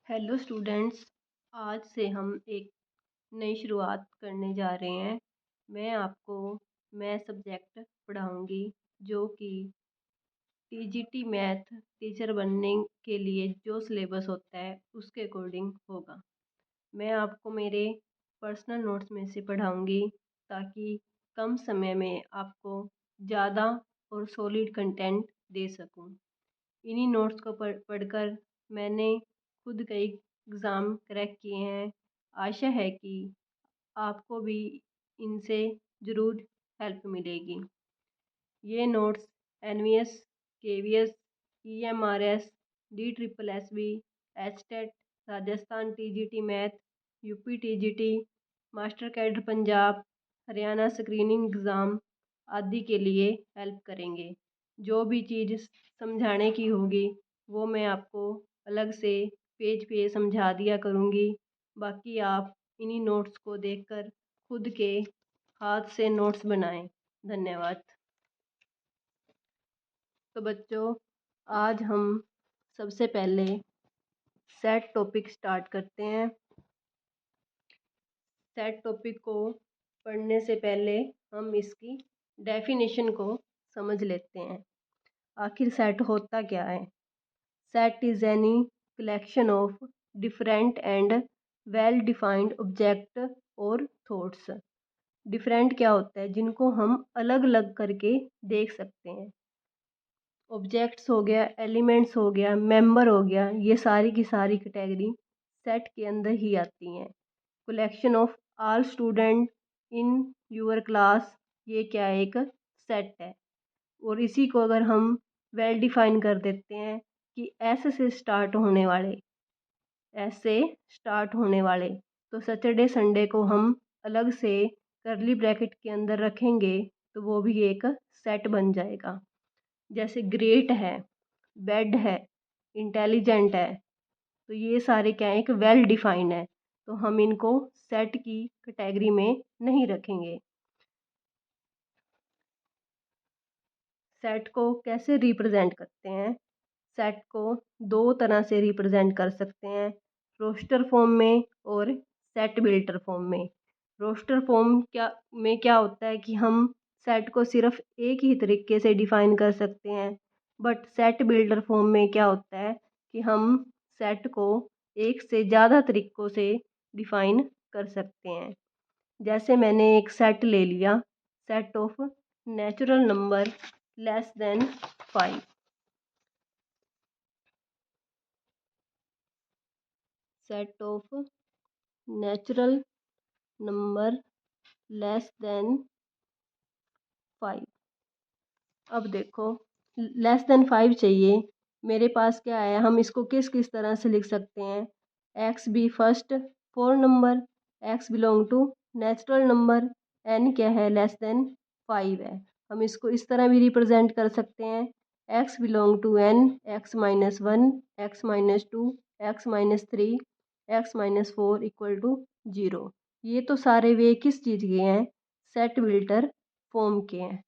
Hello students. आज से हम एक नई शुरुआत करने जा रहे हैं। मैं आपको मैथ सब्जेक्ट पढ़ाऊंगी जो कि टीजीटी मैथ टीचर बनने के लिए जो सिलेबस होता है उसके अकॉर्डिंग होगा। मैं आपको मेरे पर्सनल नोट्स में से पढ़ाऊंगी ताकि कम समय में आपको ज़्यादा और सॉलिड कंटेंट दे सकूं। इन्हीं नोट्स को पढ़कर मैंने खुद कई एग्ज़ाम क्रैक किए हैं। आशा है कि आपको भी इनसे ज़रूर हेल्प मिलेगी। ये notes NVS, KVS, EMRS, DSSB, HTET, Rajasthan TGT math, UP TGT, master cadre Punjab, Haryana screening exam आदि के लिए हेल्प करेंगे। जो भी चीज़ समझाने की होगी वो मैं आपको अलग से पेज पे समझा दिया करूँगी। बाकी आप इन्हीं नोट्स को देखकर खुद के हाथ से नोट्स बनाएं। धन्यवाद। तो बच्चों, आज हम सबसे पहले सेट टॉपिक स्टार्ट करते हैं। सेट टॉपिक को पढ़ने से पहले हम इसकी डेफिनेशन को समझ लेते हैं। आखिर सेट होता क्या है? Set is any collection of different and well defined object और थॉट्स। डिफरेंट क्या होता है? जिनको हम अलग अलग करके देख सकते हैं। ऑब्जेक्ट्स हो गया, एलिमेंट्स हो गया, मेंबर हो गया, ये सारी की सारी कैटेगरी सेट के अंदर ही आती हैं। Collection of all student in your class, ये क्या है? एक सेट है। और इसी को अगर हम वेल डिफाइन कर देते हैं कि एस से स्टार्ट होने वाले, एस से स्टार्ट होने वाले, तो सैटरडे संडे को हम अलग से करली ब्रैकेट के अंदर रखेंगे तो वो भी एक सेट बन जाएगा। जैसे ग्रेट है, बेड है, इंटेलिजेंट है, तो ये सारे क्या है? एक वेल डिफाइंड है, तो हम इनको सेट की कैटेगरी में नहीं रखेंगे। सेट को कैसे रिप्रेजेंट करते हैं? सेट को दो तरह से रिप्रेजेंट कर सकते हैं, रोस्टर फॉर्म में और सेट बिल्डर फॉर्म में। रोस्टर फॉर्म क्या होता है कि हम सेट को सिर्फ एक ही तरीके से डिफाइन कर सकते हैं। बट सेट बिल्डर फॉर्म में क्या होता है कि हम सेट को एक से ज़्यादा तरीक़ों से डिफाइन कर सकते हैं। जैसे मैंने एक सेट ले लिया, set of natural number less than 5। Set of natural number less than 5। अब देखो, लेस देन 5 चाहिए, मेरे पास क्या है? हम इसको किस किस तरह से लिख सकते हैं? X be first 4 number, x belong to natural number, n क्या है? लेस देन 5 है। हम इसको इस तरह भी रिप्रेजेंट कर सकते हैं, x belong to n, x minus 1, x minus 2, x minus 3, x minus 4 equal to 0। ये तो सारे वे किस चीज़ के हैं? सेट बिल्डर फॉर्म के हैं।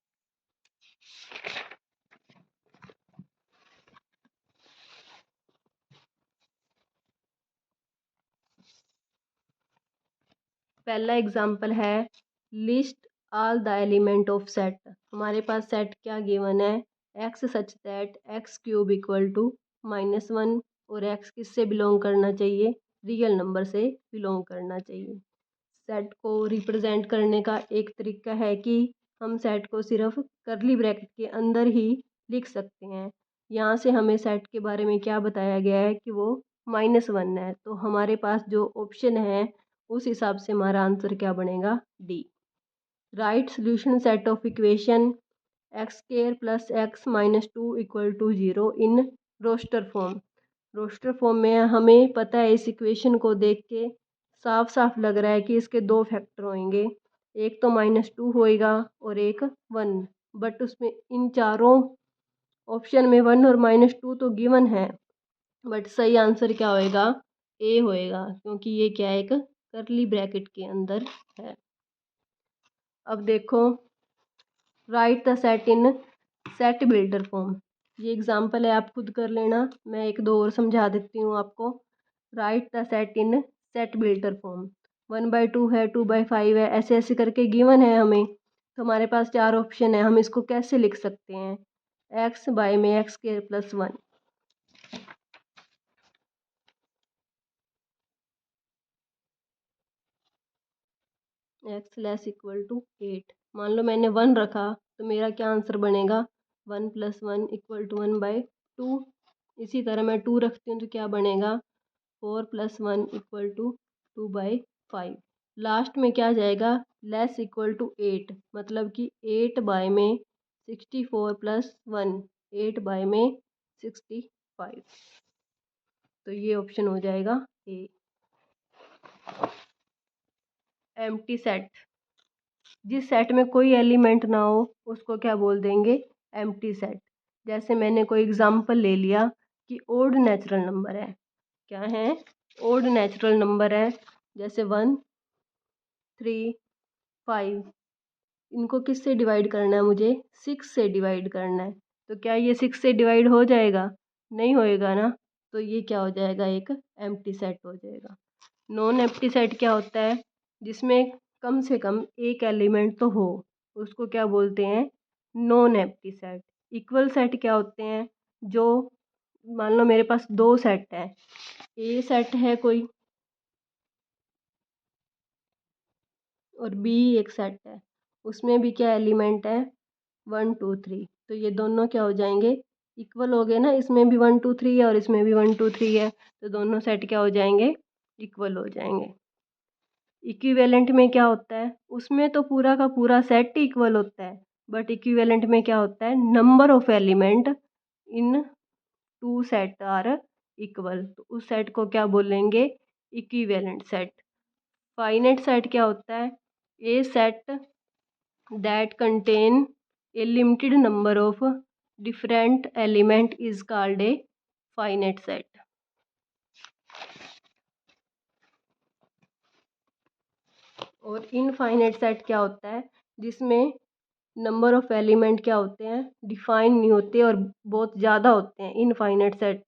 पहला एग्जाम्पल है, list all the element of set. हमारे पास सेट क्या गिवन है? X such that x cube equal to -1, और एक्स किससे बिलोंग करना चाहिए? रियल नंबर से बिलोंग करना चाहिए। सेट को रिप्रेजेंट करने का एक तरीका है कि हम सेट को सिर्फ करली ब्रैकेट के अंदर ही लिख सकते हैं। यहाँ से हमें सेट के बारे में क्या बताया गया है कि वो -1 है, तो हमारे पास जो ऑप्शन है उस हिसाब से हमारा आंसर क्या बनेगा? D. Right solution set of equation x² + x - 2 = 0 in roster form. Roster form में हमें पता है, इस इक्वेशन को देख के साफ साफ लग रहा है कि इसके दो फैक्टर होंगे, एक तो -2 होएगा और एक 1। बट उसमें इन चारों ऑप्शन में 1 और -2 तो गिवन है, बट सही आंसर क्या होएगा? ए होएगा, क्योंकि ये क्या है? एक करली ब्रैकेट के अंदर है। अब देखो, right the set in set builder form. ये एग्जाम्पल है, आप खुद कर लेना, मैं एक दो और समझा देती हूँ आपको। Right the set in set builder form. 1/2 है, 2/5 है, ऐसे ऐसे करके गिवन है हमें, तो हमारे पास 4 ऑप्शन है। हम इसको कैसे लिख सकते हैं? एक्स बाय में x square plus 1, x less equal to 8। मान लो मैंने 1 रखा, तो मेरा क्या आंसर बनेगा? 1 + 1 = 1/2। इसी तरह मैं 2 रखती हूँ तो क्या बनेगा? 4 + 1 = 2/5। लास्ट में क्या जाएगा? लेस इक्वल टू 8, मतलब कि 8 बाय में 64 + 1, 8 बाय में 65। तो ये ऑप्शन हो जाएगा ए। एम्प्टी सेट, जिस सेट में कोई एलिमेंट ना हो उसको क्या बोल देंगे? Empty set. जैसे मैंने कोई एग्जांपल ले लिया कि ओड नेचुरल नंबर है। क्या है? ओड नेचुरल नंबर है, जैसे 1, 3, 5। इनको किससे डिवाइड करना है? मुझे 6 से डिवाइड करना है। तो क्या ये 6 से डिवाइड हो जाएगा? नहीं होएगा ना। तो ये क्या हो जाएगा? एक एम्प्टी सेट हो जाएगा। नॉन एम्प्टी सेट क्या होता है? जिसमें कम से कम एक एलिमेंट तो हो, उसको क्या बोलते हैं? Non empty set. Equal set क्या होते हैं? जो, मान लो मेरे पास 2 सेट है, ए सेट है कोई और बी एक सेट है, उसमें भी क्या एलिमेंट है? 1 2 3। तो ये दोनों क्या हो जाएंगे? इक्वल हो गए ना। इसमें भी 1 2 3 है और इसमें भी 1 2 3 है, तो दोनों सेट क्या हो जाएंगे? इक्वल हो जाएंगे। इक्विवेलेंट में क्या होता है? उसमें तो पूरा का पूरा सेट इक्वल होता है, बट इक्विवेलेंट में क्या होता है? Number of element in two set are equal. तो उस सेट को क्या बोलेंगे? Equivalent set. फाइनाइट सेट क्या होता है? A set that contain a limited number of different element is called a finite set. और इनफाइनाइट सेट क्या होता है? जिसमें नंबर ऑफ एलिमेंट क्या होते हैं? डिफाइन नहीं होते और बहुत ज़्यादा होते हैं। इनफाइनाइट सेट,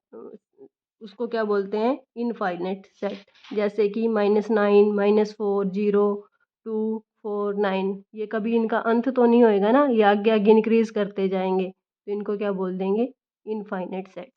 उसको क्या बोलते हैं? Infinite set. जैसे कि -9, -4, 0, 2, 4, 9। ये कभी इनका अंत तो नहीं होएगा ना, ये आगे आगे इंक्रीज करते जाएंगे, तो इनको क्या बोल देंगे? Infinite set.